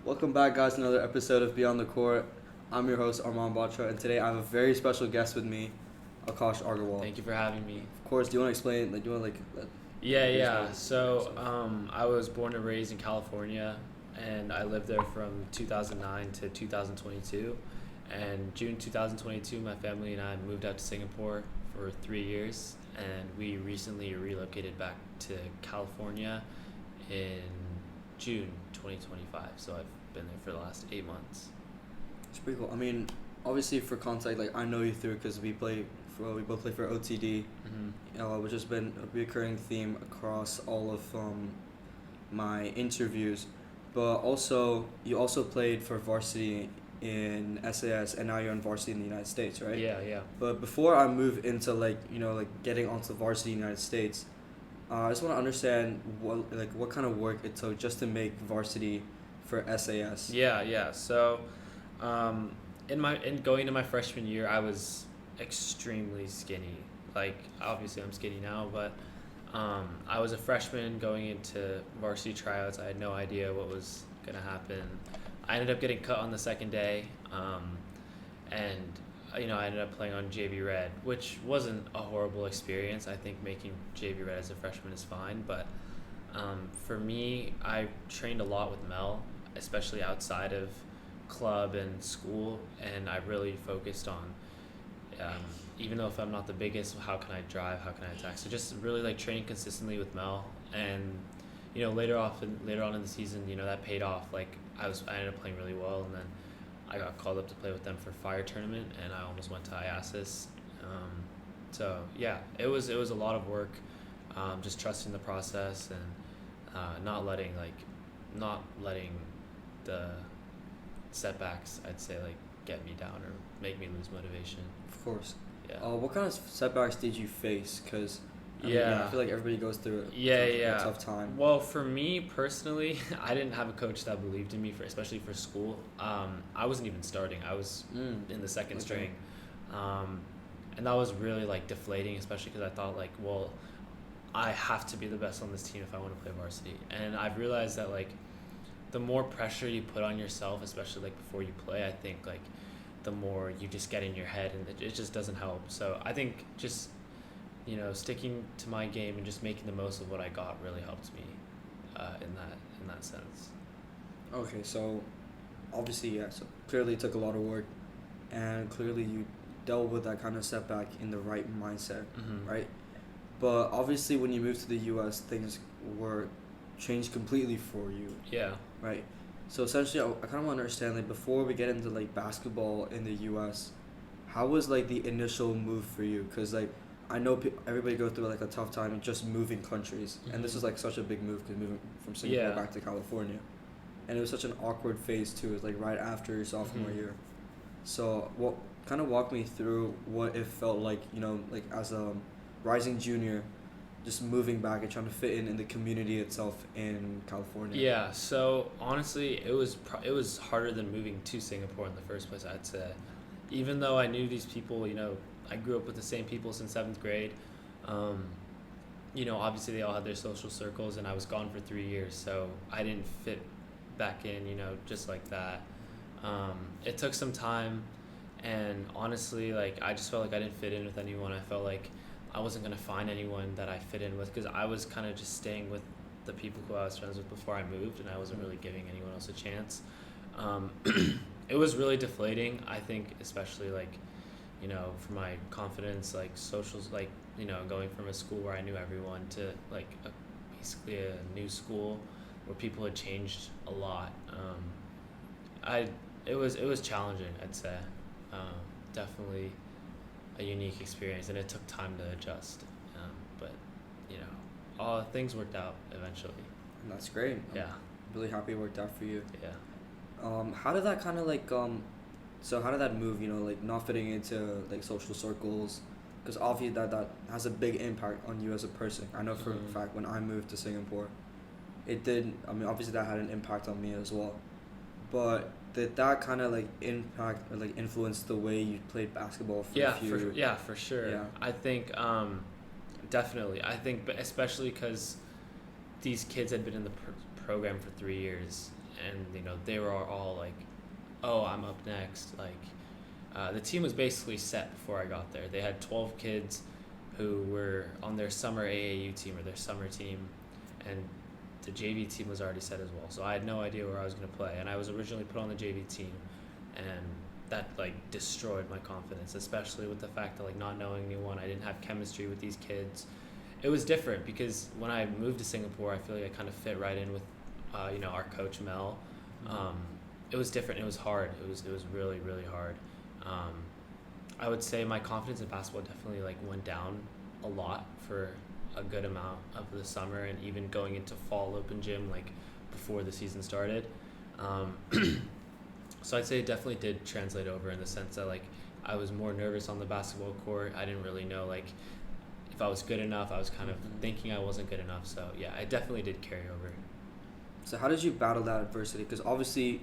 Welcome back, guys, to another episode of Beyond the Court. I'm your host, Armand Batra, and today I have a very special guest with me, Akash Agarwal. Thank you for having me. Of course, do you want to explain, do you want to, Yeah, brief yeah. about So, yourself? I was born and raised in California, and I lived there from 2009 to 2022. And June 2022, my family and I moved out to Singapore for 3 years, and we recently relocated back to California in June 2025. So I've been there for the last 8 months. It's pretty cool. I mean, obviously, for context, I know you through because we both play for OTD, which has been a recurring theme across all of my interviews. But also, you also played for varsity in SAS, and now you're on varsity in the United States, right? Yeah, yeah. But before I move into getting onto varsity in the United States, I just want to understand what kind of work it took just to make varsity for SAS. Yeah, yeah. So, in going into my freshman year, I was extremely skinny. Like, obviously, I'm skinny now, but I was a freshman going into varsity tryouts. I had no idea what was gonna happen. I ended up getting cut on the second day, and I ended up playing on JV Red, which wasn't a horrible experience. I think making JV Red as a freshman is fine, but for me, I trained a lot with Mel, especially outside of club and school, and I really focused on, even though if I'm not the biggest, how can I drive, how can I attack? So just really like training consistently with Mel, and later on in the season, that paid off. Like I ended up playing really well, and then I got called up to play with them for Fire tournament, and I almost went to IASIS. So yeah, it was a lot of work, just trusting the process and not letting the setbacks, I'd say, like get me down or make me lose motivation. Of course. Yeah. What kind of setbacks did you face? Because I feel like everybody goes through a tough time. Well, for me personally, I didn't have a coach that believed in me, especially for school. I wasn't even starting. I was in the second string. And that was really like deflating, especially because I thought like, well, I have to be the best on this team if I want to play varsity. And I've realized that like the more pressure you put on yourself, especially like before you play, I think like the more you just get in your head, and it just doesn't help. So I think just sticking to my game and just making the most of what I got really helped me in that sense. Okay, so obviously, yeah, so clearly it took a lot of work, and clearly you dealt with that kind of setback in the right mindset, right? But obviously when you moved to the US, things were changed completely for you, Yeah. right? So essentially, I kind of want to understand, like, before we get into like basketball in the US, how was like the initial move for you? Because like I know everybody goes through like a tough time just moving countries, and this is like such a big move because moving from Singapore Yeah. back to California, and it was such an awkward phase too. It was like right after your sophomore year. So what kind of walk me through what it felt like, like as a rising junior, just moving back and trying to fit in the community itself in California. Yeah, so honestly, it was harder than moving to Singapore in the first place, I'd say. Even though I knew these people, I grew up with the same people since 7th grade. Obviously they all had their social circles, and I was gone for 3 years, so I didn't fit back in, just like that. It took some time, and honestly, like, I just felt like I didn't fit in with anyone. I felt like I wasn't going to find anyone that I fit in with, because I was kind of just staying with the people who I was friends with before I moved, and I wasn't really giving anyone else a chance. It was really deflating, I think, especially like, for my confidence, like socials, like, going from a school where I knew everyone to like basically a new school where people had changed a lot. It was challenging, I'd say. Definitely a unique experience, and it took time to adjust. But all things worked out eventually. And that's great. Yeah. I'm really happy it worked out for you. Yeah. How did that kind of so how did that move, like not fitting into like social circles? Because obviously that has a big impact on you as a person. I know for a fact when I moved to Singapore, it did. I mean, obviously that had an impact on me as well. But did that kind of like impact or like influence the way you played basketball for a few? For sure. Yeah. I think definitely. I think, but especially because these kids had been in the program for 3 years, and they were all like, "Oh, I'm up next." Like, the team was basically set before I got there. They had 12 kids who were on their summer AAU team or their summer team, and the JV team was already set as well. So I had no idea where I was going to play, and I was originally put on the JV team, and that like destroyed my confidence, especially with the fact that like not knowing anyone, I didn't have chemistry with these kids. It was different because when I moved to Singapore, I feel like I kind of fit right in with, our coach Mel. Um, it was different. It was hard. It was really really hard. Um, I would say my confidence in basketball definitely like went down a lot for a good amount of the summer and even going into fall open gym like before the season started. Um, so I'd say it definitely did translate over in the sense that like I was more nervous on the basketball court. I didn't really know like if I was good enough. I was kind of thinking I wasn't good enough. So yeah, I definitely did carry over. So how did you battle that adversity? Because obviously,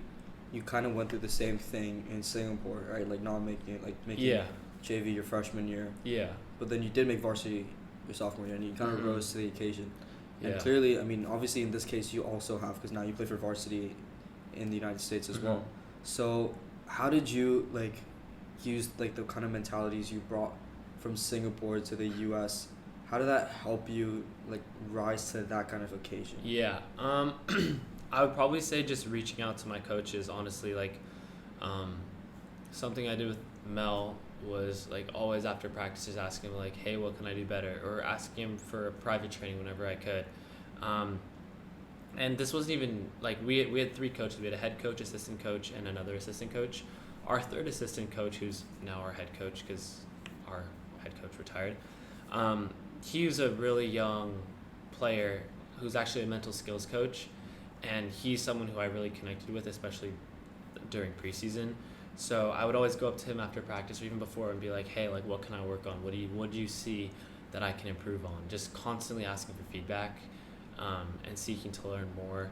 you kind of went through the same thing in Singapore, right? Like not making it, like making Yeah. JV your freshman year, Yeah. but then you did make varsity your sophomore year, and you kind of rose to the occasion. And Yeah. clearly, I mean, obviously in this case, you also have, because now you play for varsity in the United States as well. So how did you like use like the kind of mentalities you brought from Singapore to the U.S.? How did that help you like rise to that kind of occasion? Yeah. I would probably say just reaching out to my coaches, honestly, like something I did with Mel was like always after practices asking him like, hey, what can I do better? Or asking him for private training whenever I could. And this wasn't even like we had three coaches. We had a head coach, assistant coach, and another assistant coach. Our third assistant coach, who's now our head coach because our head coach retired, he was a really young player who's actually a mental skills coach, and he's someone who I really connected with, especially during preseason. So I would always go up to him after practice or even before and be like, hey, like what can I work on? What do you see that I can improve on? Just constantly asking for feedback, and seeking to learn more,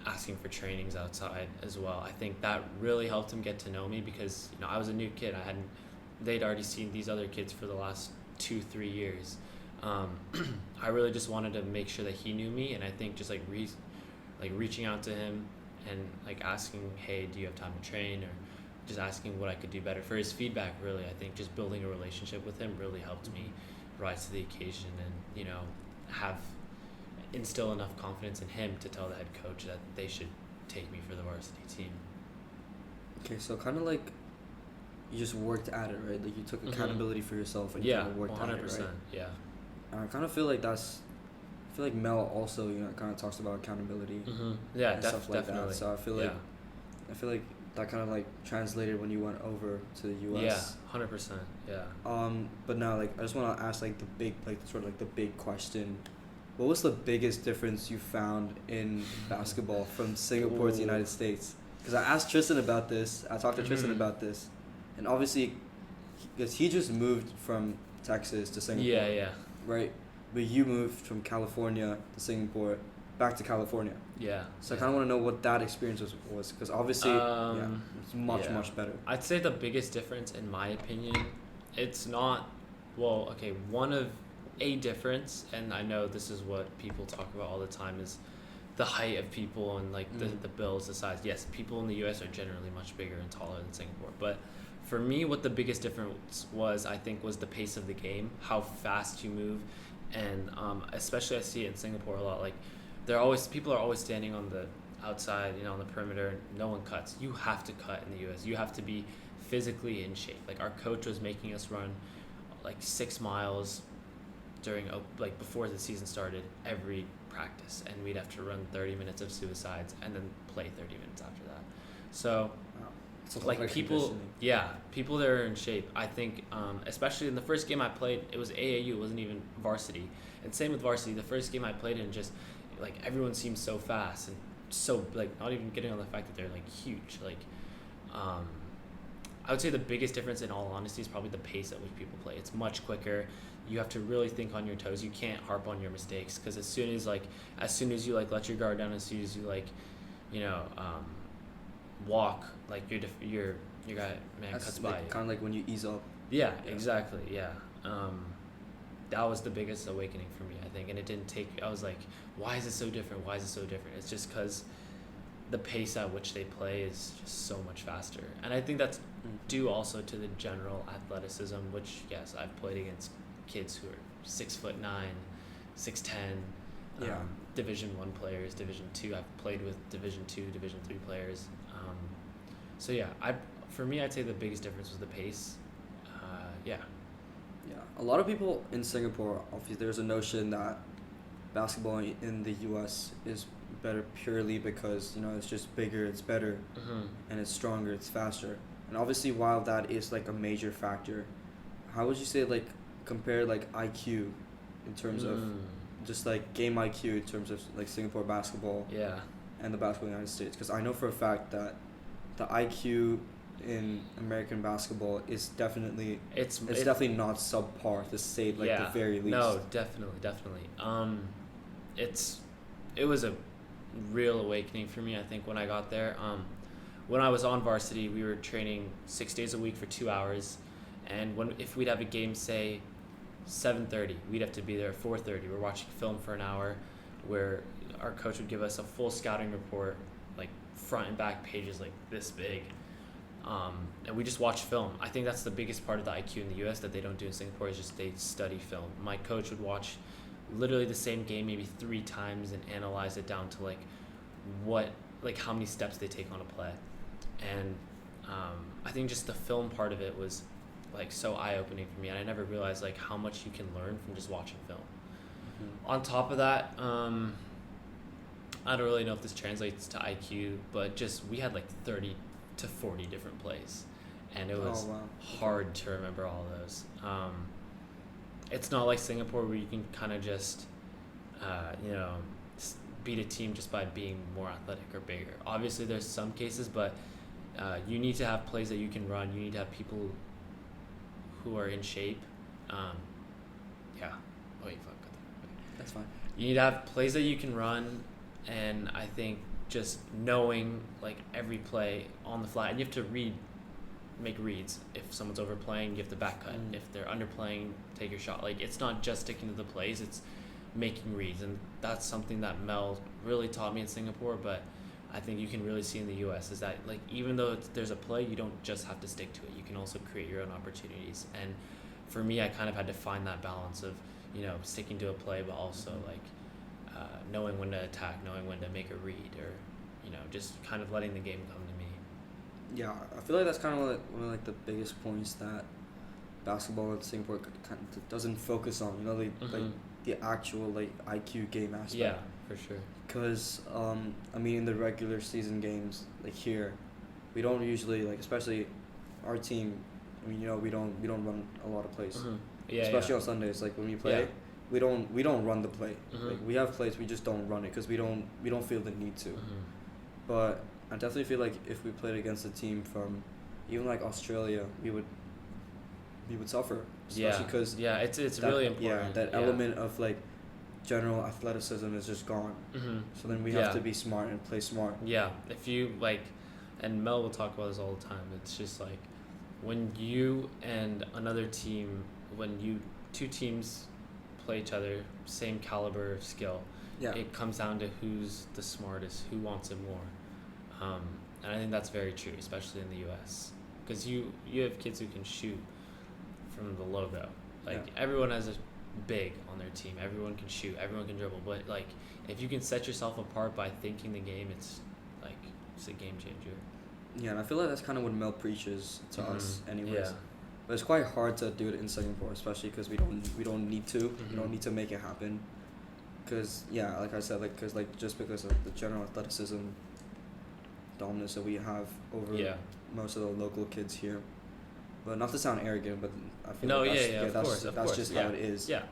asking for trainings outside as well. I think that really helped him get to know me because I was a new kid. They'd already seen these other kids for the last 2-3 years. I really just wanted to make sure that he knew me, and I think just like reaching out to him and like asking, hey, do you have time to train, or just asking what I could do better for his feedback. Really, I think just building a relationship with him really helped me rise to the occasion and have instill enough confidence in him to tell the head coach that they should take me for the varsity team. Okay, so kind of like you just worked at it, right? Like you took accountability for yourself and you Yeah, kind of worked 100%. at it, right? Yeah. And I kind of feel like I feel like Mel also, kind of talks about accountability Yeah, and stuff like definitely. that. So I feel like that kind of like translated when you went over to the U.S. Yeah, 100%. Yeah. But now like I just want to ask like the big like sort of like the big question. What was the biggest difference you found in basketball from Singapore to the United States? Because I asked Tristan about this. I talked to Tristan about this, and obviously, because he just moved from Texas to Singapore. Yeah. Right, but you moved from California to Singapore, back to California. Yeah. So I kind of want to know what that experience was, because obviously, it's much better. I'd say the biggest difference, in my opinion, it's not, one of a difference, and I know this is what people talk about all the time, is the height of people and like the builds, the size. Yes, people in the U.S. are generally much bigger and taller than Singapore, but for me, what the biggest difference was, I think, was the pace of the game, how fast you move, and especially I see it in Singapore a lot. Like, people are always standing on the outside, on the perimeter. No one cuts. You have to cut in the U.S. You have to be physically in shape. Like our coach was making us run like 6 miles before the season started every practice, and we'd have to run 30 minutes of suicides and then play 30 minutes after that. So. Wow. Like people that are in shape. I think, especially in the first game I played, it was AAU, it wasn't even varsity. And same with varsity, the first game I played in, just like everyone seems so fast and so like not even getting on the fact that they're like huge. Like, I would say the biggest difference, in all honesty, is probably the pace at which people play. It's much quicker. You have to really think on your toes. You can't harp on your mistakes, because as soon as you like let your guard down, as soon as you like, walk, like your guy cuts by you. Kind of like when you ease up. Yeah, exactly. Yeah. That was the biggest awakening for me, I think, and it didn't take. I was like, why is it so different? Why is it so different? It's just because the pace at which they play is just so much faster. And I think that's due also to the general athleticism, which, yes, I've played against kids who are 6'9", 6'10", Yeah. Division 1 players, Division 2. I've played with Division 2, Division 3 players. So yeah, for me, I'd say the biggest difference was the pace. Yeah. Yeah, a lot of people in Singapore, obviously, there's a notion that basketball in the U.S. is better purely because, you know, it's just bigger, it's better, and it's stronger, it's faster. And obviously, while that is like a major factor, how would you say, like, compare like IQ in terms of just like game IQ in terms of like Singapore basketball Yeah. and the basketball in the United States? Because I know for a fact that the IQ in American basketball is definitely It's definitely not subpar to say like yeah. the very least. No, definitely. It was a real awakening for me, I think, when I got there. When I was on varsity, we were training 6 days a week for 2 hours, and if we'd have a game, say 7:30, we'd have to be there at 4:30. We're watching film for an hour, where our coach would give us a full scouting report, like front and back pages like this big, and we just watch film. I think that's the biggest part of the IQ in the U.S. that they don't do in Singapore, is just they study film. My coach would watch literally the same game maybe 3 times and analyze it down to like how many steps they take on a play. And I think just the film part of it was like so eye-opening for me, and I never realized like how much you can learn from just watching film. On top of that, I don't really know if this translates to IQ, but just we had like 30 to 40 different plays, and it was hard to remember all those. It's not like Singapore where you can kind of just beat a team just by being more athletic or bigger. Obviously there's some cases, but you need to have plays that you can run. You need to have people who are in shape. That's fine. You need to have plays that you can run, and I think just knowing like every play on the fly, and you have to make reads. If someone's overplaying, you have to back cut. If they're underplaying, take your shot. Like, it's not just sticking to the plays, it's making reads, and that's something that Mel really taught me in Singapore, but I think you can really see in the US is that like even though there's a play, you don't just have to stick to it. You can also create your own opportunities. And for me, I kind of had to find that balance of, you know, sticking to a play, but also like knowing when to attack, knowing when to make a read, or, you know, just kind of letting the game come to me. Yeah, I feel like that's kind of like one of like the biggest points that basketball in Singapore kind of doesn't focus on. You know, like the actual like IQ game aspect. Yeah, for sure. Because I mean, in the regular season games like here, we don't usually like, especially our team. I mean, you know, we don't run a lot of plays. Yeah, especially on Sundays, like when we play, we don't run the play. Like, we have plays, we just don't run it because we don't feel the need to. But I definitely feel like if we played against a team from even like Australia, we would suffer. Especially because it's really important. That element of like general athleticism is just gone. So then we have to be smart and play smart. Yeah, if you like, and Mel will talk about this all the time. It's just like when you and another team, when two teams play each other, same caliber of skill. Yeah. It comes down to who's the smartest, who wants it more. And I think that's very true, especially in the U.S. Because you have kids who can shoot from the logo. Like, everyone has a big on their team. Everyone can shoot. Everyone can dribble. But, like, if you can set yourself apart by thinking the game, it's a game changer. Yeah, and I feel like that's kind of what Mel preaches to us anyways. Yeah. But it's quite hard to do it in Singapore, especially because we don't need to. We don't need to make it happen. Because, yeah, like I said, just because of the general athleticism dominance that we have over most of the local kids here. But not to sound arrogant, but I feel that's just how it is. Yeah.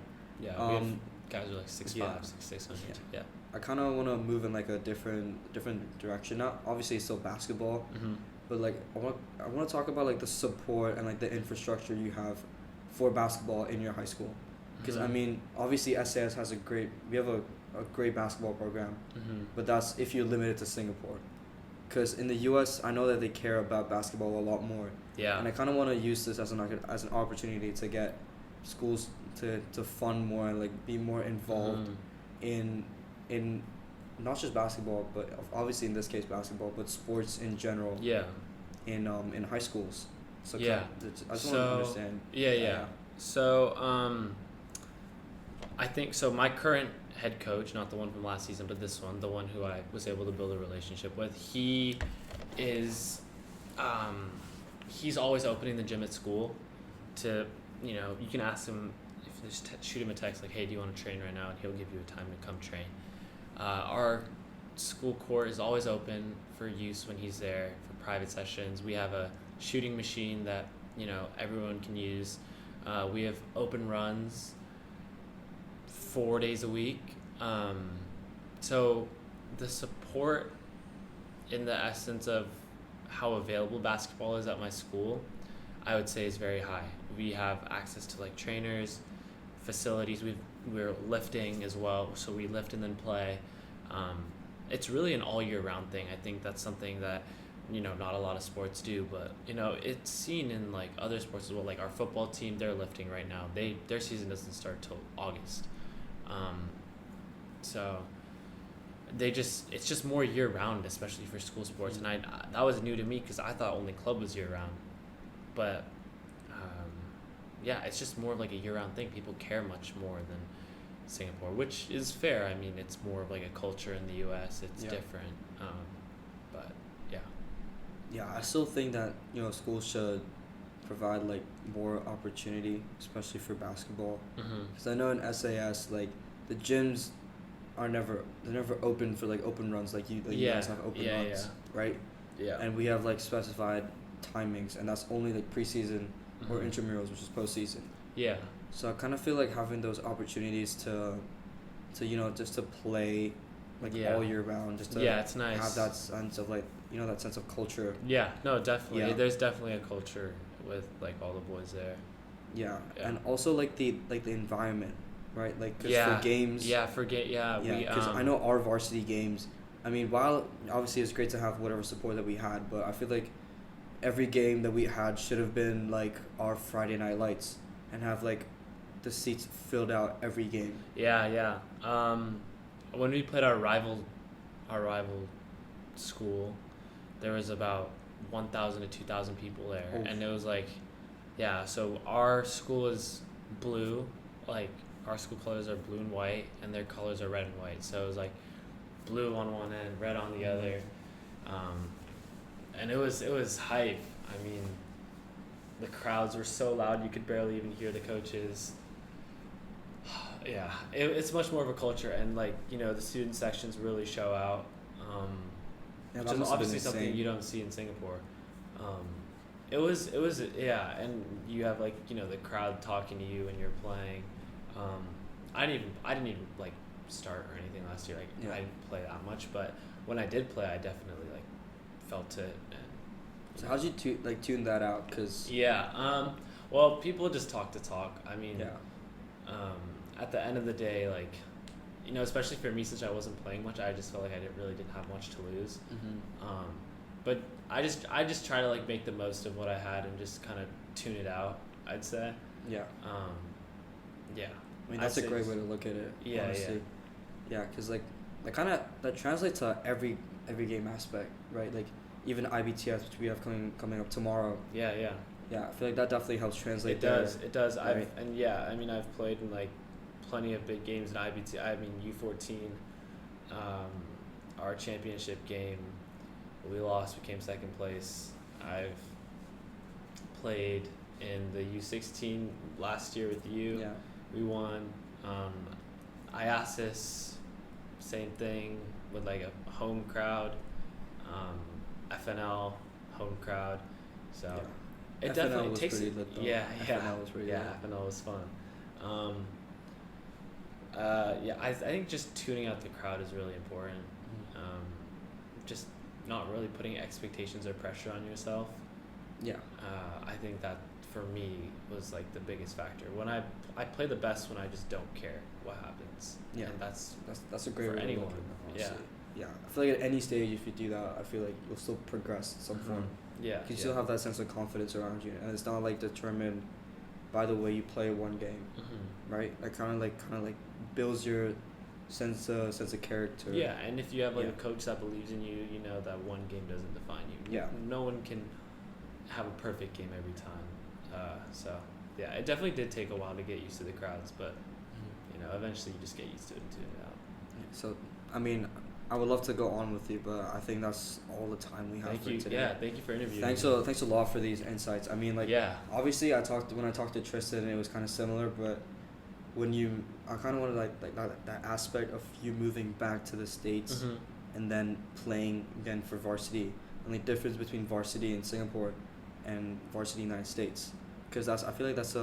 Yeah. We have guys who are like 6'5", 6'6". Yeah. I kind of want to move in like a different direction. Not obviously it's still basketball, but like I want to talk about like the support and like the infrastructure you have for basketball in your high school. Because I mean, obviously SAS has a great basketball program, but that's if you're limited to Singapore. Because in the U.S., I know that they care about basketball a lot more. Yeah. And I kind of want to use this as an opportunity to get schools to fund more and like be more involved in not just basketball, but obviously in this case basketball, but sports in general Yeah. in high schools. So Yeah. I just want to So understand. yeah. So I think so. My current head coach, not the one from last season, but this one, the one who I was able to build a relationship with, he is, he's always opening the gym at school. To you can ask him if just shoot him a text like, hey, do you want to train right now, and he'll give you a time to come train. Our school court is always open for use when he's there for private sessions. We have a shooting machine that everyone can use. We have open runs 4 days a week. So the support in the essence of how available basketball is at my school, I would say is very high. We have access to like trainers, facilities. We're lifting as well, so we lift and then play. It's really an all year round thing. I think that's something that not a lot of sports do, but it's seen in like other sports as well. Like our football team, they're lifting right now. Their season doesn't start till August. So it's just more year round, especially for school sports. And that was new to me because I thought only club was year round, but yeah, it's just more of like a year round thing. People care much more than Singapore, which is fair. I mean, it's more of like a culture in the U.S. It's different, but yeah. Yeah, I still think that schools should provide like more opportunity, especially for basketball. Because I know in SAS like the gyms they're never open for like open runs like you guys have open runs, right? Yeah. And we have like specified timings, and that's only like preseason or intramurals, which is postseason. Yeah. So I kind of feel like having those opportunities to just to play like all year round, just to it's nice. have that sense of like that sense of culture. Yeah, no, definitely. Yeah. There's definitely a culture with like all the boys there. Yeah, and also like the environment, right? Like cause for games. Yeah, Because I know our varsity games. I mean, while obviously it's great to have whatever support that we had, but I feel like every game that we had should have been like our Friday night lights and have like the seats filled out every game. Yeah. When we played our rival school, there was about 1,000 to 2,000 people there. Oof. And it was like, so our school is blue, like our school colors are blue and white, and their colors are red and white. So it was like blue on one end, red on the other, and it was hype. I mean, the crowds were so loud you could barely even hear the coaches. Yeah, it's much more of a culture, and like the student sections really show out, which is obviously something you don't see in Singapore. It was and you have like the crowd talking to you when you're playing. I didn't even like start or anything last year. Like I didn't play that much, but when I did play, I definitely like felt it. And so how'd you tune that out? Cause well, people just talk to talk. I mean, at the end of the day, like especially for me, since I wasn't playing much, I just felt like I didn't have much to lose. But I just try to like make the most of what I had and just kind of tune it out, I'd say. Yeah. Yeah. I mean, that's a great way to look at it. Yeah, honestly. Yeah, because like that translates to every game aspect, right? Like even IBTS, which we have coming up tomorrow. Yeah. Yeah, I feel like that definitely helps translate. It does. Right? I've played in like plenty of big games in IBT. I mean U14, our championship game, we lost. We came second place. I've played in the U16 last year with you. Yeah. We won. IASIS, same thing with like a home crowd. FNL, home crowd. So it FNL definitely was takes pretty it. lit, though. FNL was pretty lit. FNL was fun. I think just tuning out the crowd is really important. Just not really putting expectations or pressure on yourself. Yeah. I think that for me was like the biggest factor. When I play the best when I just don't care what happens. Yeah. And that's a great for way anyone. to look at it, Yeah. honestly. Yeah. I feel like at any stage, if you do that, I feel like you'll still progress in some form. Yeah. You still have that sense of confidence around you, and it's not like determined by the way you play one game, right? That kind of like builds your sense of character. Yeah, and if you have like Yeah. a coach that believes in you, you know that one game doesn't define you. Yeah. No one can have a perfect game every time. So yeah, it definitely did take a while to get used to the crowds, but you know, eventually you just get used to it and tune it out. So, I mean, I would love to go on with you, but I think that's all the time we have Thank for you. today. Yeah, thank you for interviewing. Thanks me. thanks a lot for these insights. I mean, like, Yeah. obviously, when I talked to Tristan, it was kind of similar, but I kind of wanted like that aspect of you moving back to the States Mhm. and then playing again for varsity, and the difference between varsity in Singapore and varsity United States, because I feel like that's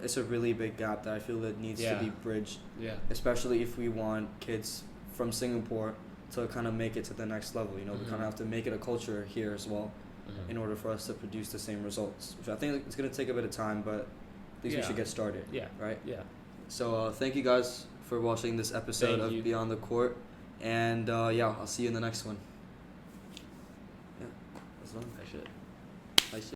it's a really big gap that I feel that needs to Yeah. be bridged, Yeah. especially if we want kids from Singapore to kind of make it to the next level. You know, we Mhm. kind of have to make it a culture here as well Mhm. in order for us to produce the same results, which I think it's going to take a bit of time, but at least we Yeah. should get started. Yeah. Right? Yeah. So thank you guys for watching this episode Thank of you. Beyond the Court, and yeah, I'll see you in the next one. Yeah, that's done. I should.